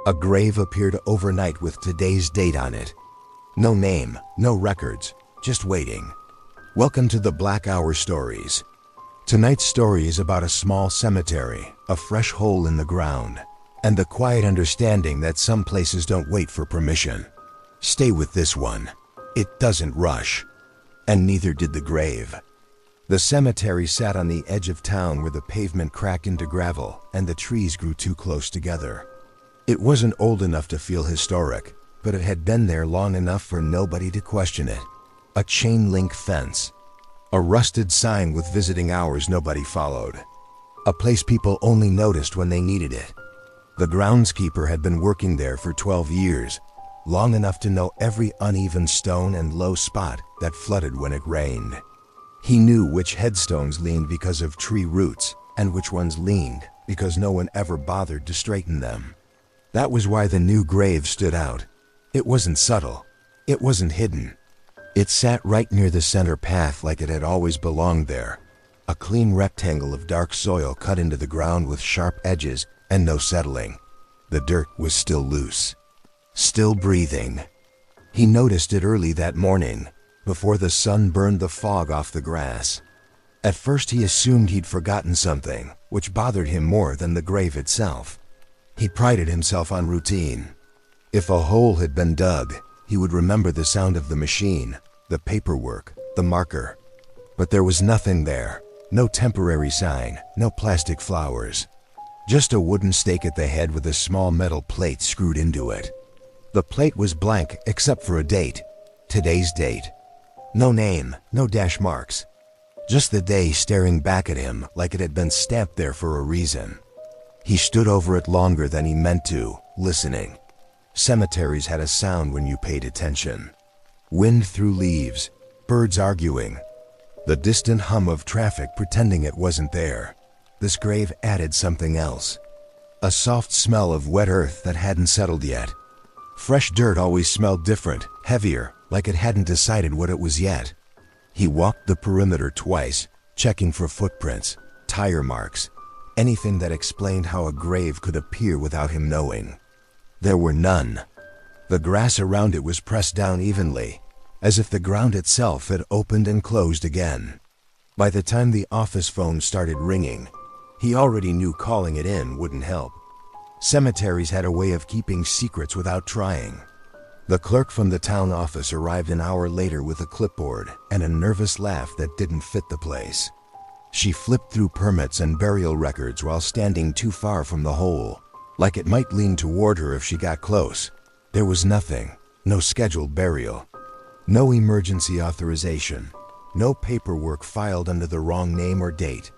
A grave appeared overnight with today's date on it. No name, no records, just waiting. Welcome to the Black Hour Stories. Tonight's story is about a small cemetery, a fresh hole in the ground, and the quiet understanding that some places don't wait for permission. Stay with this one. It doesn't rush. And neither did the grave. The cemetery sat on the edge of town where the pavement cracked into gravel and the trees grew too close together. It wasn't old enough to feel historic, but it had been there long enough for nobody to question it. A chain-link fence. A rusted sign with visiting hours nobody followed. A place people only noticed when they needed it. The groundskeeper had been working there for 12 years, long enough to know every uneven stone and low spot that flooded when it rained. He knew which headstones leaned because of tree roots and which ones leaned because no one ever bothered to straighten them. That was why the new grave stood out. It wasn't subtle. It wasn't hidden. It sat right near the center path like it had always belonged there. A clean rectangle of dark soil cut into the ground with sharp edges and no settling. The dirt was still loose. Still breathing. He noticed it early that morning, before the sun burned the fog off the grass. At first he assumed he'd forgotten something, which bothered him more than the grave itself. He prided himself on routine. If a hole had been dug, he would remember the sound of the machine, the paperwork, the marker. But there was nothing there. No temporary sign, no plastic flowers. Just a wooden stake at the head with a small metal plate screwed into it. The plate was blank except for a date. Today's date. No name, no dash marks. Just the day staring back at him like it had been stamped there for a reason. He stood over it longer than he meant to, listening. Cemeteries had a sound when you paid attention. Wind through leaves, birds arguing, the distant hum of traffic pretending it wasn't there. This grave added something else. A soft smell of wet earth that hadn't settled yet. Fresh dirt always smelled different, heavier, like it hadn't decided what it was yet. He walked the perimeter twice, checking for footprints, tire marks, anything that explained how a grave could appear without him knowing. There were none. The grass around it was pressed down evenly, as if the ground itself had opened and closed again. By the time the office phone started ringing, he already knew calling it in wouldn't help. Cemeteries had a way of keeping secrets without trying. The clerk from the town office arrived an hour later with a clipboard and a nervous laugh that didn't fit the place. She flipped through permits and burial records while standing too far from the hole, like it might lean toward her if she got close. There was nothing, no scheduled burial, no emergency authorization, no paperwork filed under the wrong name or date.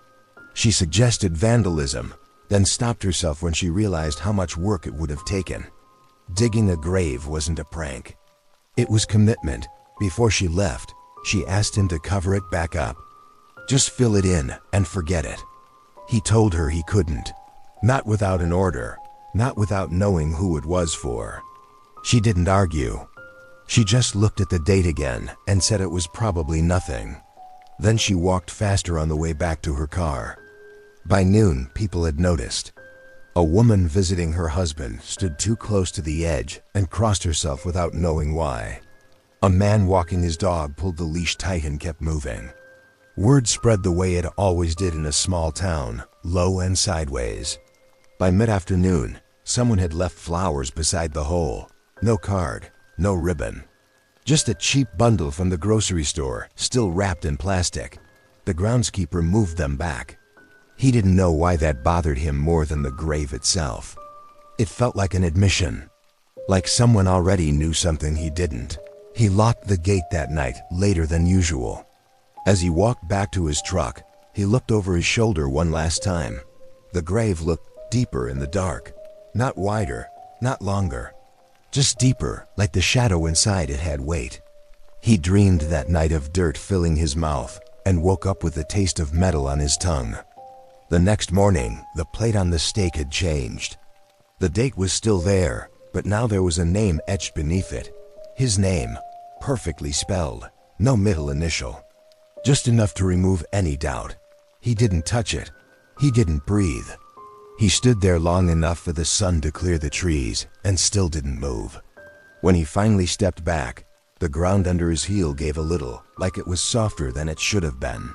She suggested vandalism, then stopped herself when she realized how much work it would have taken. Digging a grave wasn't a prank. It was commitment. Before she left, she asked him to cover it back up. Just fill it in and forget it. He told her he couldn't. Not without an order, not without knowing who it was for. She didn't argue. She just looked at the date again and said it was probably nothing. Then she walked faster on the way back to her car. By noon, people had noticed. A woman visiting her husband stood too close to the edge and crossed herself without knowing why. A man walking his dog pulled the leash tight and kept moving. Word spread the way it always did in a small town, low and sideways. By mid-afternoon, someone had left flowers beside the hole. No card, no ribbon. Just a cheap bundle from the grocery store, still wrapped in plastic. The groundskeeper moved them back. He didn't know why that bothered him more than the grave itself. It felt like an admission, like someone already knew something he didn't. He locked the gate that night later than usual. As he walked back to his truck, he looked over his shoulder one last time. The grave looked deeper in the dark. Not wider, not longer. Just deeper, like the shadow inside it had weight. He dreamed that night of dirt filling his mouth and woke up with the taste of metal on his tongue. The next morning, the plate on the stake had changed. The date was still there, but now there was a name etched beneath it. His name, perfectly spelled, no middle initial. Just enough to remove any doubt. He didn't touch it. He didn't breathe. He stood there long enough for the sun to clear the trees and still didn't move. When he finally stepped back, the ground under his heel gave a little, like it was softer than it should have been.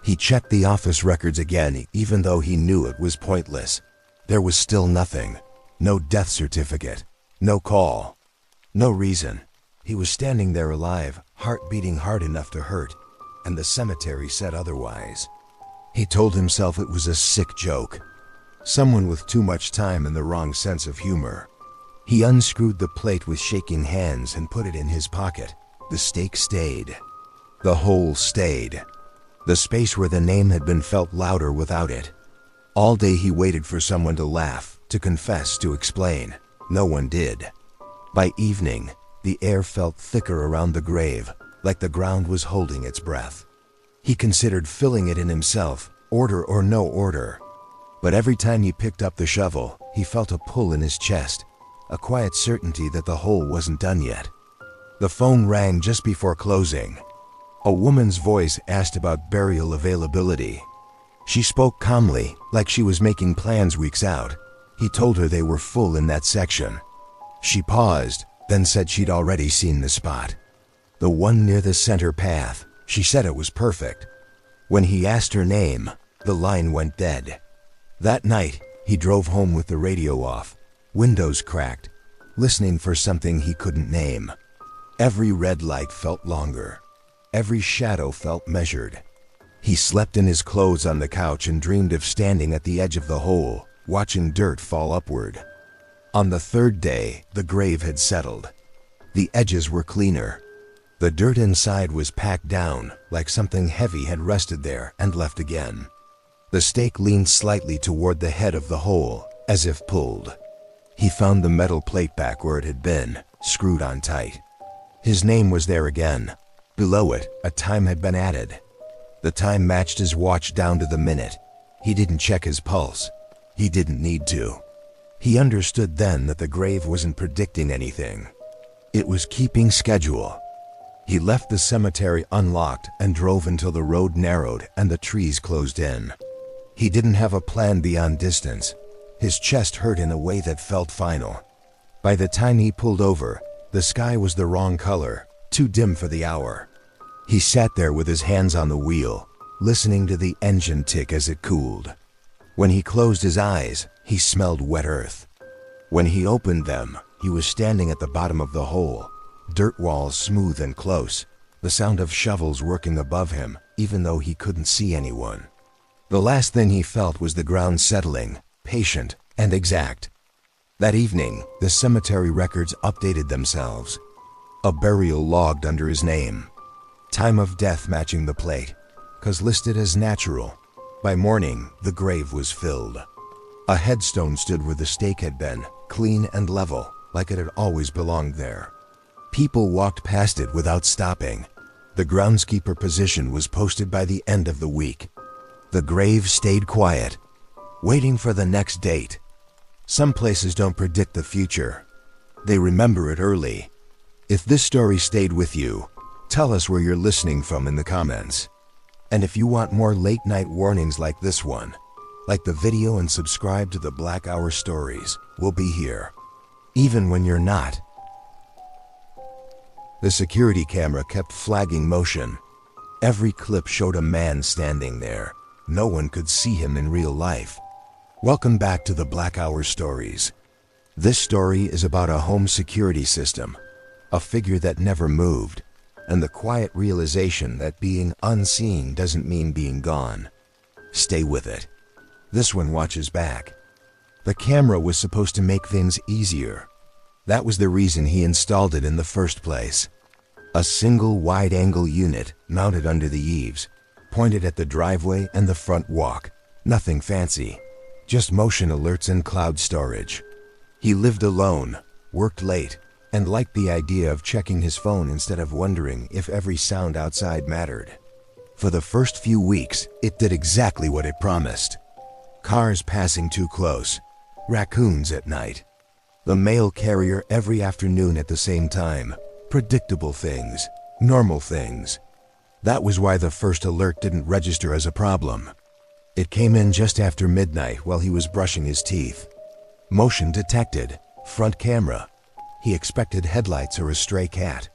He checked the office records again, even though he knew it was pointless. There was still nothing. No death certificate. No call. No reason. He was standing there alive, heart beating hard enough to hurt, and the cemetery said otherwise. He told himself it was a sick joke. Someone with too much time and the wrong sense of humor. He unscrewed the plate with shaking hands and put it in his pocket. The stake stayed. The hole stayed. The space where the name had been felt louder without it. All day he waited for someone to laugh, to confess, to explain. No one did. By evening, the air felt thicker around the grave, like the ground was holding its breath. He considered filling it in himself, order or no order. But every time he picked up the shovel, he felt a pull in his chest, a quiet certainty that the hole wasn't done yet. The phone rang just before closing. A woman's voice asked about burial availability. She spoke calmly, like she was making plans weeks out. He told her they were full in that section. She paused, then said she'd already seen the spot. The one near the center path. She said it was perfect. When he asked her name, the line went dead. That night, he drove home with the radio off, windows cracked, listening for something he couldn't name. Every red light felt longer. Every shadow felt measured. He slept in his clothes on the couch and dreamed of standing at the edge of the hole, watching dirt fall upward. On the third day, the grave had settled. The edges were cleaner. The dirt inside was packed down, like something heavy had rested there and left again. The stake leaned slightly toward the head of the hole, as if pulled. He found the metal plate back where it had been, screwed on tight. His name was there again. Below it, a time had been added. The time matched his watch down to the minute. He didn't check his pulse. He didn't need to. He understood then that the grave wasn't predicting anything. It was keeping schedule. He left the cemetery unlocked and drove until the road narrowed and the trees closed in. He didn't have a plan beyond distance. His chest hurt in a way that felt final. By the time he pulled over, the sky was the wrong color, too dim for the hour. He sat there with his hands on the wheel, listening to the engine tick as it cooled. When he closed his eyes, he smelled wet earth. When he opened them, he was standing at the bottom of the hole, dirt walls smooth and close, the sound of shovels working above him, even though he couldn't see anyone. The last thing he felt was the ground settling, patient and exact. That evening, the cemetery records updated themselves. A burial logged under his name. Time of death matching the plate, 'cause listed as natural. By morning, the grave was filled. A headstone stood where the stake had been, clean and level, like it had always belonged there. People walked past it without stopping. The groundskeeper position was posted by the end of the week. The grave stayed quiet, waiting for the next date. Some places don't predict the future. They remember it early. If this story stayed with you, tell us where you're listening from in the comments. And if you want more late night warnings like this one, like the video and subscribe to the Black Hour Stories, we'll be here. Even when you're not. The security camera kept flagging motion. Every clip showed a man standing there. No one could see him in real life. Welcome back to the Black Hour Stories. This story is about a home security system, a figure that never moved, and the quiet realization that being unseen doesn't mean being gone. Stay with it. This one watches back. The camera was supposed to make things easier. That was the reason he installed it in the first place. A single wide-angle unit mounted under the eaves, pointed at the driveway and the front walk. Nothing fancy, just motion alerts and cloud storage. He lived alone, worked late, and liked the idea of checking his phone instead of wondering if every sound outside mattered. For the first few weeks, it did exactly what it promised. Cars passing too close, raccoons at night, the mail carrier every afternoon at the same time. Predictable things, normal things. That was why the first alert didn't register as a problem. It came in just after midnight while he was brushing his teeth. Motion detected. Front camera. He expected headlights or a stray cat.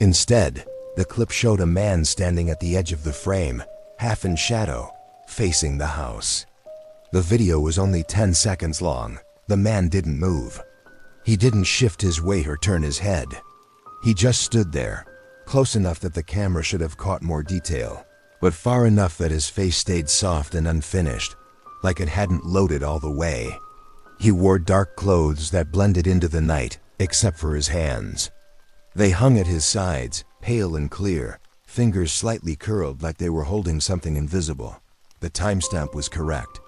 Instead, the clip showed a man standing at the edge of the frame, half in shadow, facing the house. The video was only 10 seconds long. The man didn't move. He didn't shift his weight or turn his head. He just stood there, close enough that the camera should have caught more detail, but far enough that his face stayed soft and unfinished, like it hadn't loaded all the way. He wore dark clothes that blended into the night, except for his hands. They hung at his sides, pale and clear, fingers slightly curled like they were holding something invisible. The timestamp was correct.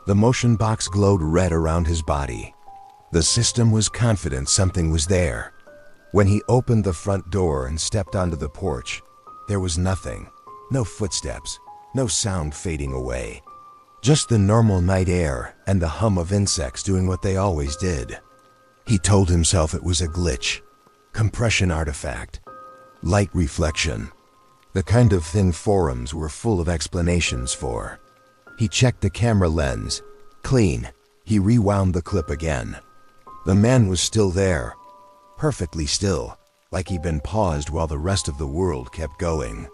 The motion box glowed red around his body. The system was confident something was there. When he opened the front door and stepped onto the porch, there was nothing. No footsteps, no sound fading away. Just the normal night air and the hum of insects doing what they always did. He told himself it was a glitch, compression artifact, light reflection, the kind of thing forums were full of explanations for. He checked the camera lens. Clean. He rewound the clip again. The man was still there, perfectly still, like he'd been paused while the rest of the world kept going.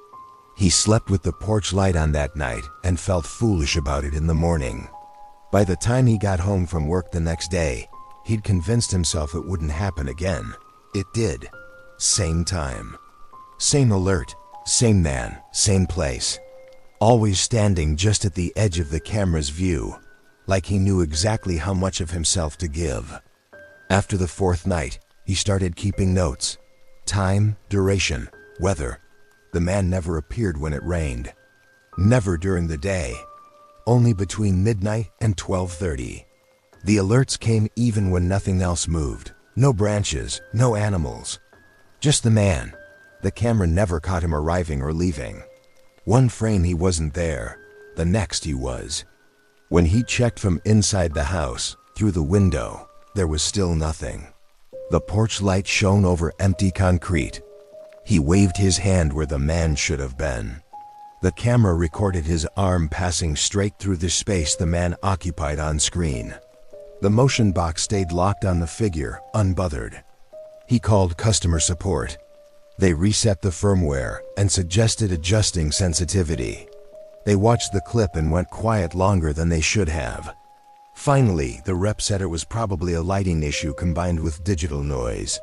He slept with the porch light on that night and felt foolish about it in the morning. By the time he got home from work the next day, he'd convinced himself it wouldn't happen again. It did. Same time. Same alert. Same man. Same place. Always standing just at the edge of the camera's view, like he knew exactly how much of himself to give. After the fourth night, he started keeping notes. Time, duration, weather. The man never appeared when it rained. Never during the day. Only between midnight and 12:30. The alerts came even when nothing else moved. No branches, no animals. Just the man. The camera never caught him arriving or leaving. One frame he wasn't there. The next he was. When he checked from inside the house, through the window, there was still nothing. The porch light shone over empty concrete. He waved his hand where the man should have been. The camera recorded his arm passing straight through the space the man occupied on screen. The motion box stayed locked on the figure, unbothered. He called customer support. They reset the firmware and suggested adjusting sensitivity. They watched the clip and went quiet longer than they should have. Finally, the rep said it was probably a lighting issue combined with digital noise.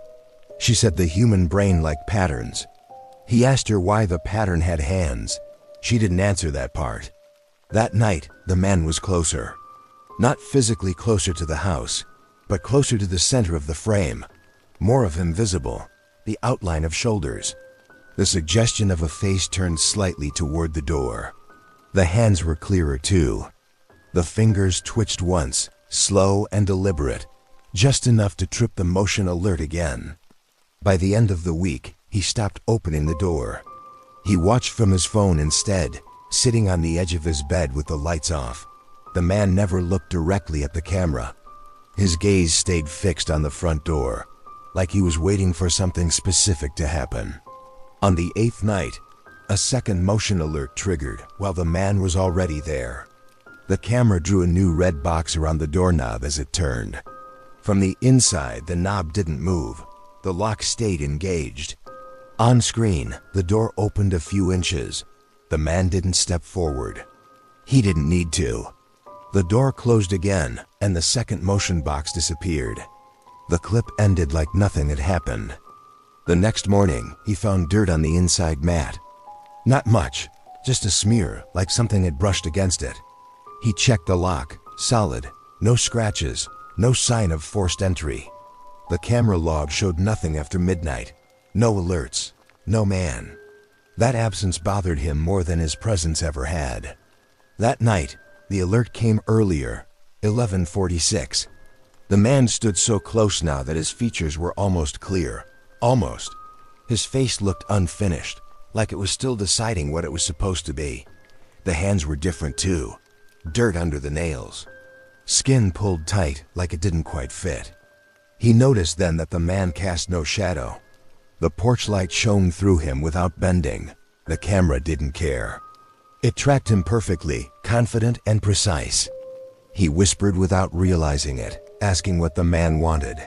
She said the human brain liked patterns. He asked her why the pattern had hands. She didn't answer that part. That night, the man was closer. Not physically closer to the house, but closer to the center of the frame. More of him visible, the outline of shoulders. The suggestion of a face turned slightly toward the door. The hands were clearer too. The fingers twitched once, slow and deliberate, just enough to trip the motion alert again. By the end of the week, he stopped opening the door. He watched from his phone instead, sitting on the edge of his bed with the lights off. The man never looked directly at the camera. His gaze stayed fixed on the front door, like he was waiting for something specific to happen. On the 8th night, a second motion alert triggered while the man was already there. The camera drew a new red box around the doorknob as it turned. From the inside, the knob didn't move. The lock stayed engaged. On screen, the door opened a few inches. The man didn't step forward. He didn't need to. The door closed again, and the second motion box disappeared. The clip ended like nothing had happened. The next morning, he found dirt on the inside mat. Not much, just a smear, like something had brushed against it. He checked the lock, solid, no scratches, no sign of forced entry. The camera log showed nothing after midnight. No alerts, no man. That absence bothered him more than his presence ever had. That night, the alert came earlier, 11:46. The man stood so close now that his features were almost clear. Almost. His face looked unfinished, like it was still deciding what it was supposed to be. The hands were different too. Dirt under the nails. Skin pulled tight, like it didn't quite fit. He noticed then that the man cast no shadow. The porch light shone through him without bending. The camera didn't care. It tracked him perfectly, confident and precise. He whispered without realizing it, asking what the man wanted.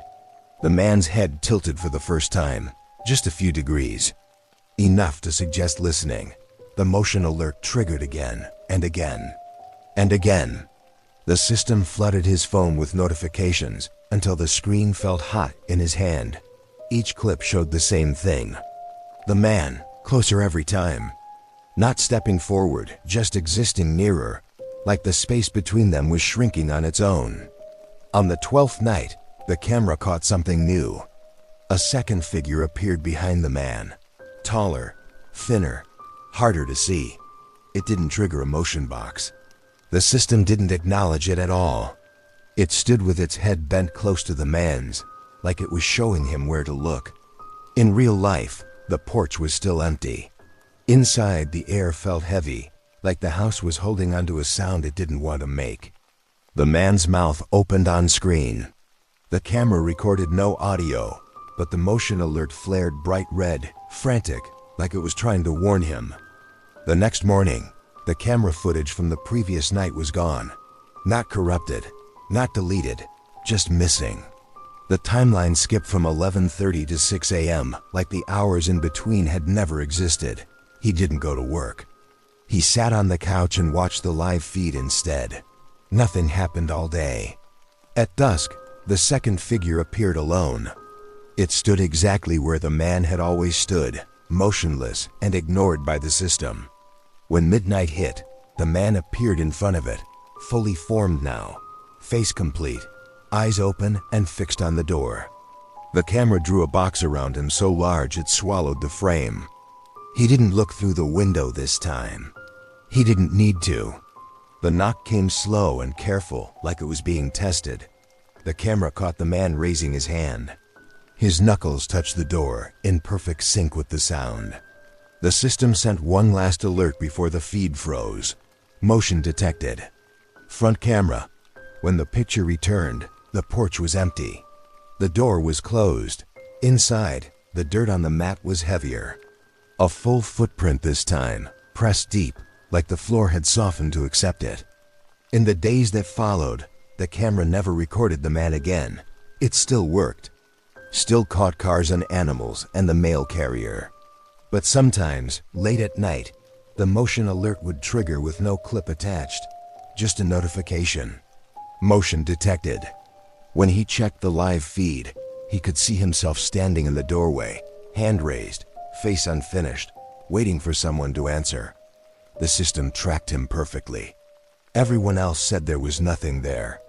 The man's head tilted for the first time, just a few degrees. Enough to suggest listening. The motion alert triggered again, and again, and again. The system flooded his phone with notifications until the screen felt hot in his hand. Each clip showed the same thing. The man, closer every time. Not stepping forward, just existing nearer, like the space between them was shrinking on its own. On the 12th night, the camera caught something new. A second figure appeared behind the man. Taller, thinner, harder to see. It didn't trigger a motion box. The system didn't acknowledge it at all. It stood with its head bent close to the man's, like it was showing him where to look. In real life, the porch was still empty. Inside, the air felt heavy, like the house was holding onto a sound it didn't want to make. The man's mouth opened on screen. The camera recorded no audio, but the motion alert flared bright red, frantic, like it was trying to warn him. The next morning, the camera footage from the previous night was gone. Not corrupted, not deleted, just missing. The timeline skipped from 11:30 to 6 a.m., like the hours in between had never existed. He didn't go to work. He sat on the couch and watched the live feed instead. Nothing happened all day. At dusk, the second figure appeared alone. It stood exactly where the man had always stood, motionless and ignored by the system. When midnight hit, the man appeared in front of it, fully formed now, face complete, eyes open and fixed on the door. The camera drew a box around him so large it swallowed the frame. He didn't look through the window this time. He didn't need to. The knock came slow and careful, like it was being tested. The camera caught the man raising his hand. His knuckles touched the door, in perfect sync with the sound. The system sent one last alert before the feed froze. Motion detected. Front camera. When the picture returned, the porch was empty. The door was closed. Inside, the dirt on the mat was heavier. A full footprint this time, pressed deep, like the floor had softened to accept it. In the days that followed, the camera never recorded the man again. It still worked. Still caught cars and animals and the mail carrier. But sometimes, late at night, the motion alert would trigger with no clip attached, just a notification. Motion detected. When he checked the live feed, he could see himself standing in the doorway, hand raised, face unfinished, waiting for someone to answer. The system tracked him perfectly. Everyone else said there was nothing there.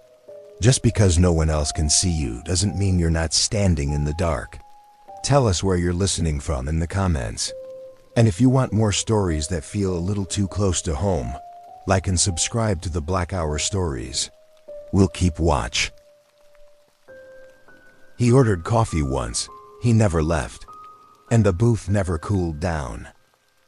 Just because no one else can see you doesn't mean you're not standing in the dark. Tell us where you're listening from in the comments. And if you want more stories that feel a little too close to home, like and subscribe to the Black Hour Stories. We'll keep watch. He ordered coffee once. He never left. And the booth never cooled down.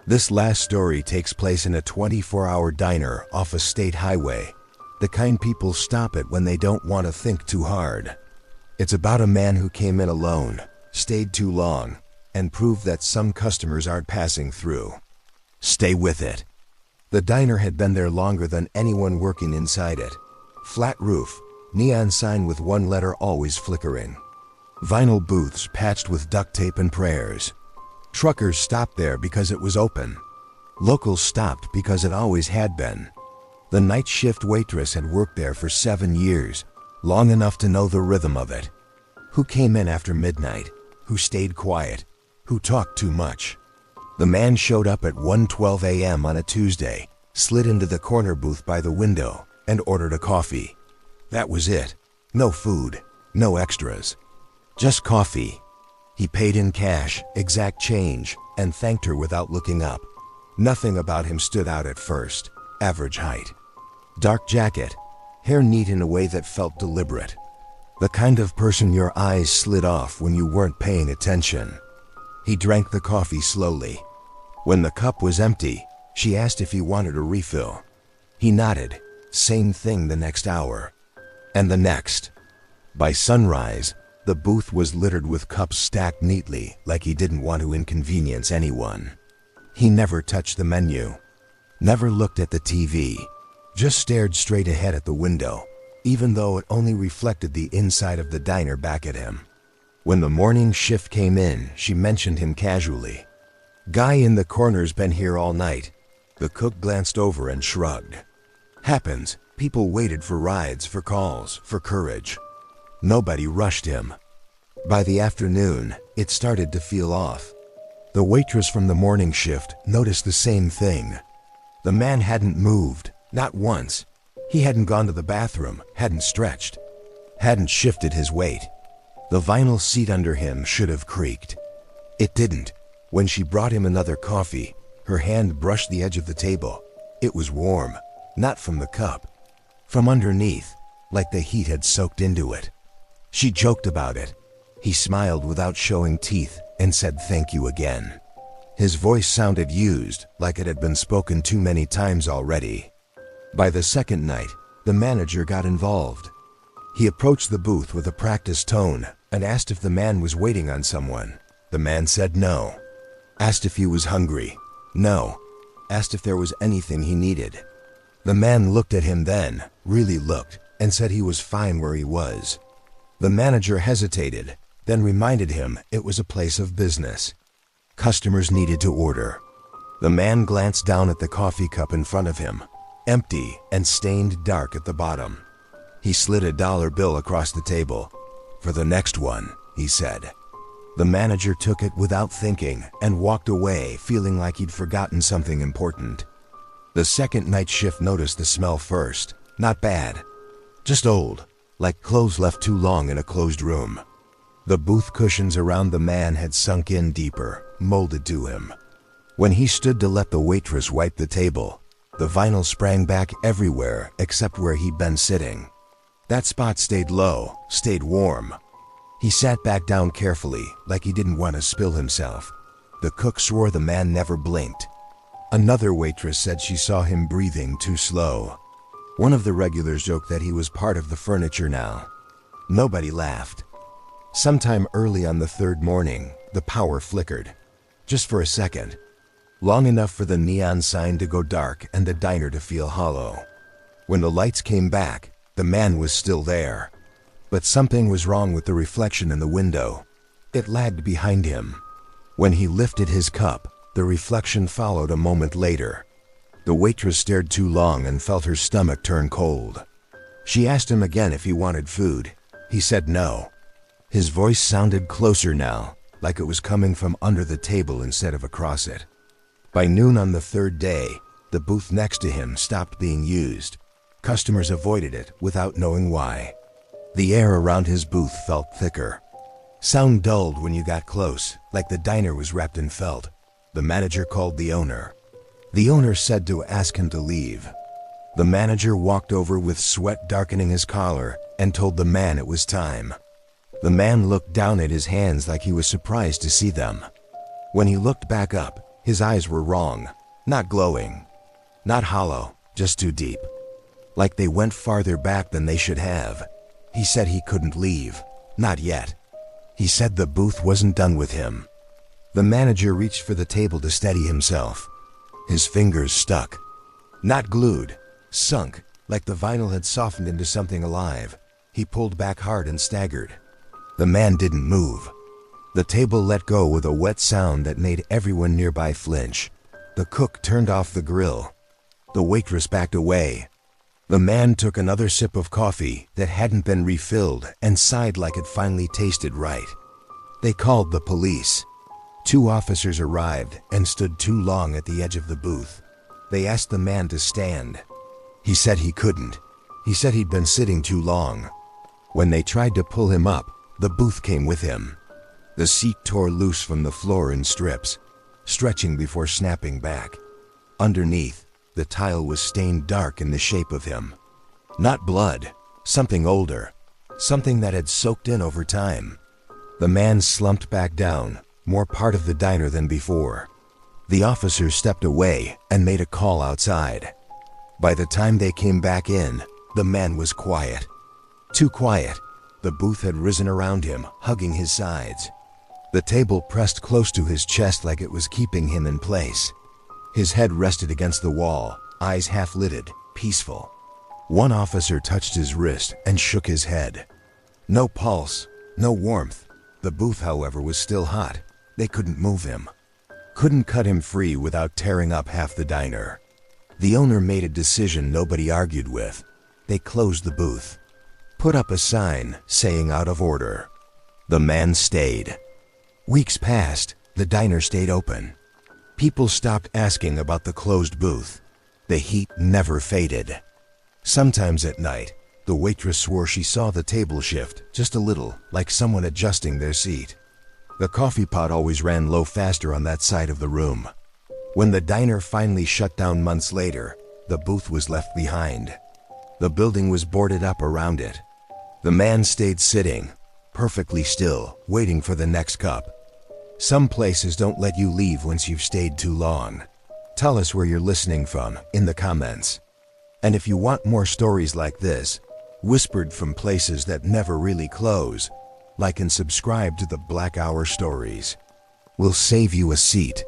This last story takes place in a 24-hour diner off a state highway. The kind people stop at when they don't want to think too hard. It's about a man who came in alone, stayed too long, and proved that some customers aren't passing through. Stay with it. The diner had been there longer than anyone working inside it. Flat roof, neon sign with one letter always flickering. Vinyl booths patched with duct tape and prayers. Truckers stopped there because it was open. Locals stopped because it always had been. The night shift waitress had worked there for 7 years, long enough to know the rhythm of it. Who came in after midnight? Who stayed quiet? Who talked too much? The man showed up at 1:12 a.m. on a Tuesday, slid into the corner booth by the window, and ordered a coffee. That was it. No food, no extras. Just coffee. He paid in cash, exact change, and thanked her without looking up. Nothing about him stood out at first. Average height. Dark jacket. Hair neat in a way that felt deliberate. The kind of person your eyes slid off when you weren't paying attention. He drank the coffee slowly. When the cup was empty, she asked if he wanted a refill. He nodded. Same thing the next hour. And the next. By sunrise, the booth was littered with cups stacked neatly, like he didn't want to inconvenience anyone. He never touched the menu. Never looked at the TV. just stared straight ahead at the window, even though it only reflected the inside of the diner back at him. When the morning shift came in, she mentioned him casually. "Guy in the corner's been here all night." The cook glanced over and shrugged. "Happens. People waited for rides, for calls, for courage. Nobody rushed him." By the afternoon, it started to feel off. The waitress from the morning shift noticed the same thing. The man hadn't moved, not once. He hadn't gone to the bathroom, hadn't stretched, hadn't shifted his weight. The vinyl seat under him should have creaked. It didn't. When she brought him another coffee, her hand brushed the edge of the table. It was warm, not from the cup, from underneath, like the heat had soaked into it. She joked about it. He smiled without showing teeth and said thank you again. His voice sounded used, like it had been spoken too many times already. By the second night, the manager got involved. He approached the booth with a practiced tone and asked if the man was waiting on someone. The man said no. Asked if he was hungry. No. Asked if there was anything he needed. The man looked at him then, really looked, and said he was fine where he was. The manager hesitated, then reminded him it was a place of business. Customers needed to order. The man glanced down at the coffee cup in front of him, empty and stained dark at the bottom. He slid a dollar bill across the table. "For the next one," he said. The manager took it without thinking and walked away, feeling like he'd forgotten something important. The second night shift noticed the smell first. Not bad, just old, like clothes left too long in a closed room. The booth cushions around the man had sunk in deeper, molded to him. When he stood to let the waitress wipe the table, the vinyl sprang back everywhere except where he'd been sitting. That spot stayed low, stayed warm. He sat back down carefully, like he didn't want to spill himself. The cook swore the man never blinked. Another waitress said she saw him breathing too slow. One of the regulars joked that he was part of the furniture now. Nobody laughed. Sometime early on the third morning, the power flickered. Just for a second. Long enough for the neon sign to go dark and the diner to feel hollow. When the lights came back, the man was still there. But something was wrong with the reflection in the window. It lagged behind him. When he lifted his cup, the reflection followed a moment later. The waitress stared too long and felt her stomach turn cold. She asked him again if he wanted food. He said no. His voice sounded closer now, like it was coming from under the table instead of across it. By noon on the third day, the booth next to him stopped being used. Customers avoided it without knowing why. The air around his booth felt thicker. Sound dulled when you got close, like the diner was wrapped in felt. The manager called the owner. The owner said to ask him to leave. The manager walked over with sweat darkening his collar and told the man it was time. The man looked down at his hands like he was surprised to see them. When he looked back up, his eyes were wrong, not glowing, not hollow, just too deep. Like they went farther back than they should have. He said he couldn't leave, not yet. He said the booth wasn't done with him. The manager reached for the table to steady himself. His fingers stuck. Not glued, sunk, like the vinyl had softened into something alive. He pulled back hard and staggered. The man didn't move. The table let go with a wet sound that made everyone nearby flinch. The cook turned off the grill. The waitress backed away. The man took another sip of coffee that hadn't been refilled and sighed like it finally tasted right. They called the police. 2 officers arrived and stood too long at the edge of the booth. They asked the man to stand. He said he couldn't. He said he'd been sitting too long. When they tried to pull him up, the booth came with him. The seat tore loose from the floor in strips, stretching before snapping back. Underneath, the tile was stained dark in the shape of him. Not blood, something older, something that had soaked in over time. The man slumped back down, more part of the diner than before. The officers stepped away and made a call outside. By the time they came back in, the man was quiet. Too quiet. The booth had risen around him, hugging his sides. The table pressed close to his chest like it was keeping him in place. His head rested against the wall, eyes half-lidded, peaceful. One officer touched his wrist and shook his head. No pulse, no warmth. The booth, however, was still hot. They couldn't move him. Couldn't cut him free without tearing up half the diner. The owner made a decision nobody argued with. They closed the booth. Put up a sign saying out of order. The man stayed. Weeks passed. The diner stayed open. People stopped asking about the closed booth. The heat never faded. Sometimes at night, the waitress swore she saw the table shift just a little, like someone adjusting their seat. The coffee pot always ran low faster on that side of the room. When the diner finally shut down months later, the booth was left behind. The building was boarded up around it. The man stayed sitting, perfectly still, waiting for the next cup. Some places don't let you leave once you've stayed too long. Tell us where you're listening from in the comments. And if you want more stories like this, whispered from places that never really close, like and subscribe to the Black Hour Stories. We'll save you a seat.